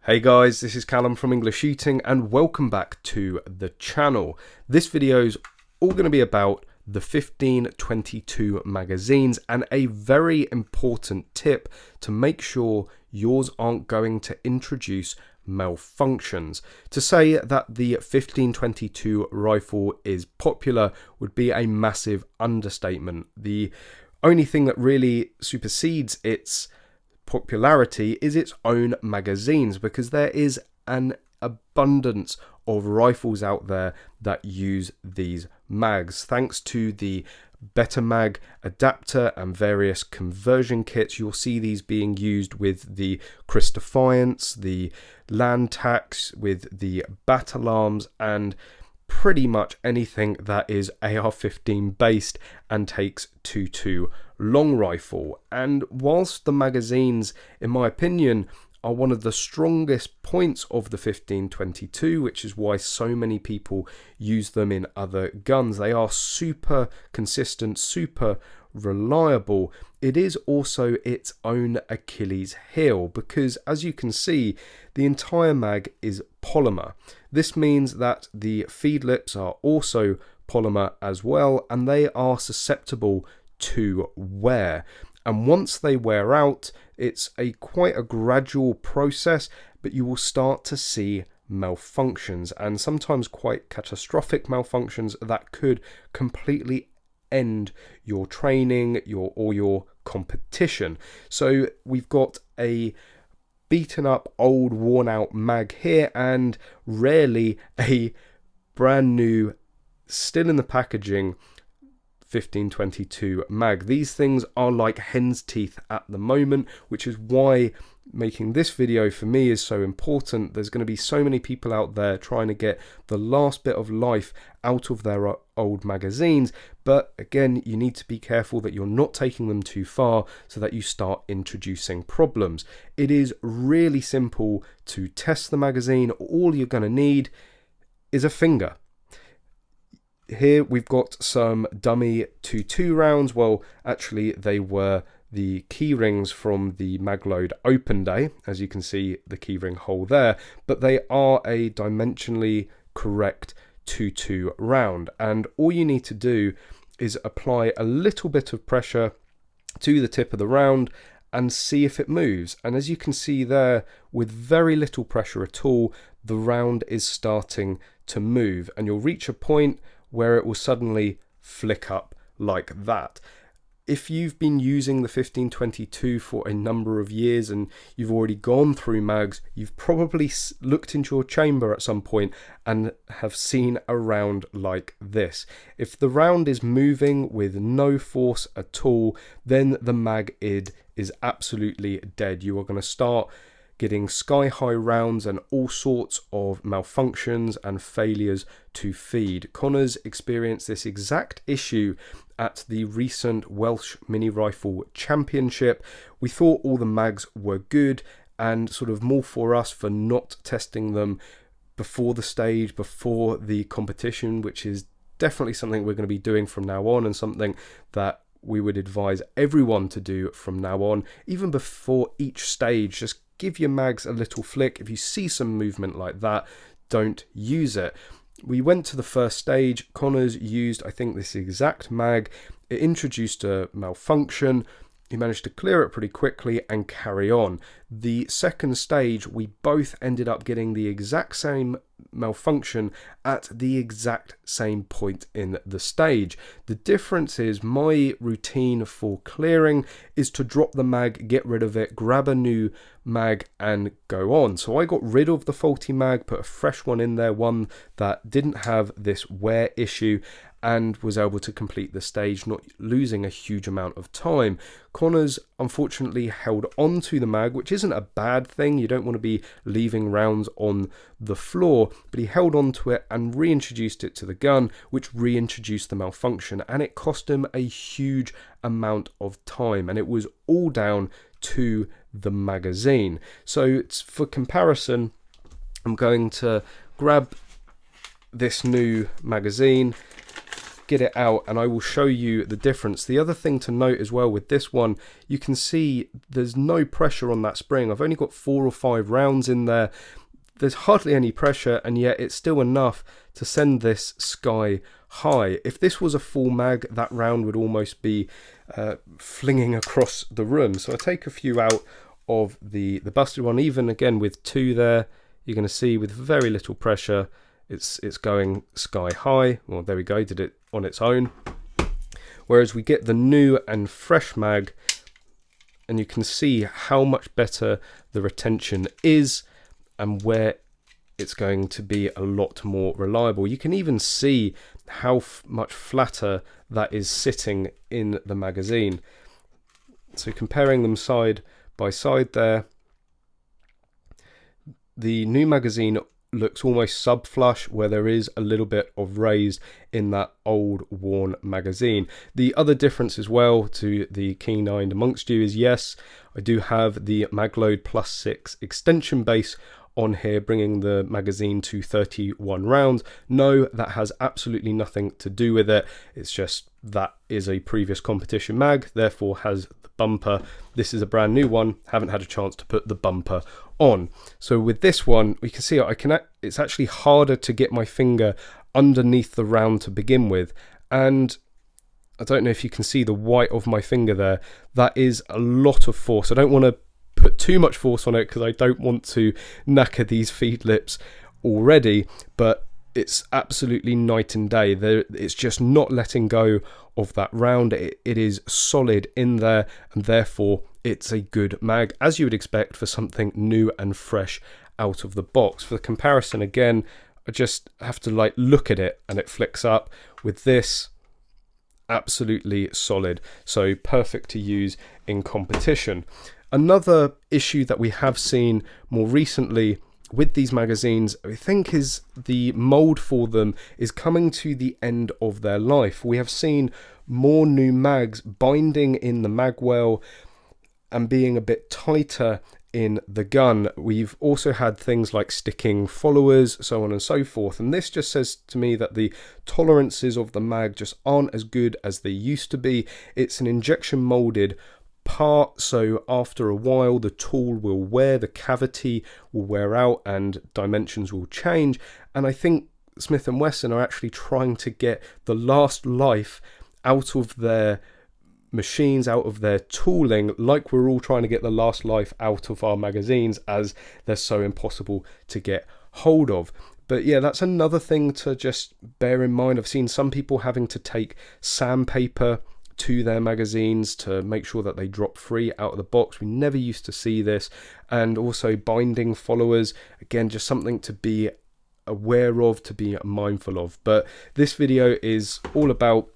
Hey guys, this is Callum from EnglishShooting and welcome back to the channel. This video is all going to be about the 1522 magazines and a very important tip to make sure yours aren't going to introduce malfunctions. To say that the 1522 rifle is popular would be a massive understatement. The only thing that really supersedes its popularity is its own magazines, because there is an abundance of rifles out there that use these mags. Thanks to the Better Mag adapter and various conversion kits, you'll see these being used with the Chris Defiance, the Landtax, with the Battle Arms, and pretty much anything that is AR-15 based and takes 2.2 long rifle. And whilst the magazines, in my opinion, are one of the strongest points of the 1522, which is why so many people use them in other guns, they are super consistent, super reliable. It is also its own Achilles heel, because as you can see, the entire mag is polymer. This means that the feed lips are also polymer as well, and they are susceptible to wear. And once they wear out, it's quite a gradual process, but you will start to see malfunctions, and sometimes quite catastrophic malfunctions that could completely end your training or your competition. So we've got a beaten up, old, worn out mag here, and rarely a brand new, still in the packaging 1522 mag. These things are like hen's teeth at the moment, which is why making this video for me is so important. There's going to be so many people out there trying to get the last bit of life out of their old magazines, but again, you need to be careful that you're not taking them too far so that you start introducing problems. It is really simple to test the magazine. All you're going to need is a finger. Here we've got some dummy 2.2 rounds. Well, actually they were the key rings from the Magload open day, as you can see the keyring hole there, but they are a dimensionally correct 2.2 round, and all you need to do is apply a little bit of pressure to the tip of the round and see if it moves. And as you can see there, with very little pressure at all, the round is starting to move, and you'll reach a point where it will suddenly flick up like that. If you've been using the 1522 for a number of years and you've already gone through mags, you've probably looked into your chamber at some point and have seen a round like this. If the round is moving with no force at all, then the mag is absolutely dead. You are going to start getting sky-high rounds and all sorts of malfunctions and failures to feed. Connor's experienced this exact issue at the recent Welsh Mini Rifle Championship. We thought all the mags were good, and sort of more for us for not testing them before the stage, before the competition, which is definitely something we're going to be doing from now on, and something that we would advise everyone to do from now on, even before each stage. Just give your mags a little flick. If you see some movement like that, don't use it. We went to the first stage. Connor's used, I think, this exact mag. It introduced a malfunction. He managed to clear it pretty quickly and carry on. The second stage, we both ended up getting the exact same malfunction at the exact same point in the stage. The difference is my routine for clearing is to drop the mag, get rid of it, grab a new mag and go on. So I got rid of the faulty mag, put a fresh one in there, one that didn't have this wear issue, and was able to complete the stage, not losing a huge amount of time. Connor's unfortunately held on to the mag, which isn't a bad thing. You don't want to be leaving rounds on the floor, but he held on to it and reintroduced it to the gun, which reintroduced the malfunction, and it cost him a huge amount of time, and it was all down to the magazine. So it's for comparison, I'm going to grab this new magazine, get it out and I will show you the difference. The other thing to note as well with this one, you can see there's no pressure on that spring. I've only got 4 or 5 rounds in there. There's hardly any pressure, and yet it's still enough to send this sky high. If this was a full mag, that round would almost be flinging across the room. So I take a few out of the busted one. Even again with 2 there, you're going to see with very little pressure, it's going sky high. Well, there we go, did it on its own. Whereas we get the new and fresh mag, and you can see how much better the retention is, and where it's going to be a lot more reliable. You can even see how much flatter that is sitting in the magazine. So comparing them side by side there, the new magazine looks almost sub-flush, where there is a little bit of raised in that old worn magazine. The other difference as well to the keen-eyed amongst you is, yes, I do have the Magload Plus 6 extension base on here, bringing the magazine to 31 rounds. No, that has absolutely nothing to do with it. It's just that is a previous competition mag, therefore has the bumper. This is a brand new one, haven't had a chance to put the bumper on. So with this one, we can see it's actually harder to get my finger underneath the round to begin with, and I don't know if you can see the white of my finger there. That is a lot of force. I don't want to put too much force on it because I don't want to knacker these feed lips already, but it's absolutely night and day. It's just not letting go of that round. It is solid in there, and therefore it's a good mag, as you would expect for something new and fresh out of the box. For the comparison again, I just have to like look at it and it flicks up. With this, absolutely solid, so perfect to use in competition. Another issue that we have seen more recently with these magazines, I think, is the mold for them is coming to the end of their life. We have seen more new mags binding in the magwell and being a bit tighter in the gun. We've also had things like sticking followers, so on and so forth, and this just says to me that the tolerances of the mag just aren't as good as they used to be. It's an injection molded part, so after a while the tool will wear, the cavity will wear out, and dimensions will change. And I think Smith and Wesson are actually trying to get the last life out of their machines, out of their tooling, like we're all trying to get the last life out of our magazines, as they're so impossible to get hold of. But yeah, that's another thing to just bear in mind. I've seen some people having to take sandpaper to their magazines to make sure that they drop free out of the box. We never used to see this. And also binding followers, again, just something to be aware of, to be mindful of. But this video is all about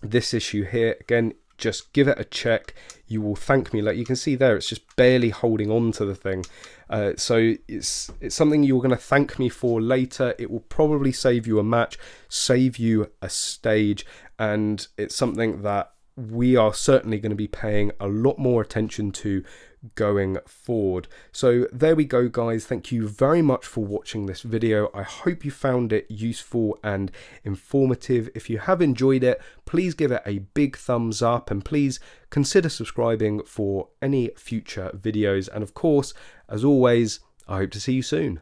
this issue here. Again, just give it a check, you will thank me. Like you can see there, it's just barely holding on to the thing. So it's something you're going to thank me for later. It will probably save you a match, save you a stage, and it's something that we are certainly going to be paying a lot more attention to going forward. So there we go, guys. Thank you very much for watching this video. I hope you found it useful and informative. If you have enjoyed it, please give it a big thumbs up, and please consider subscribing for any future videos. And of course, as always, I hope to see you soon.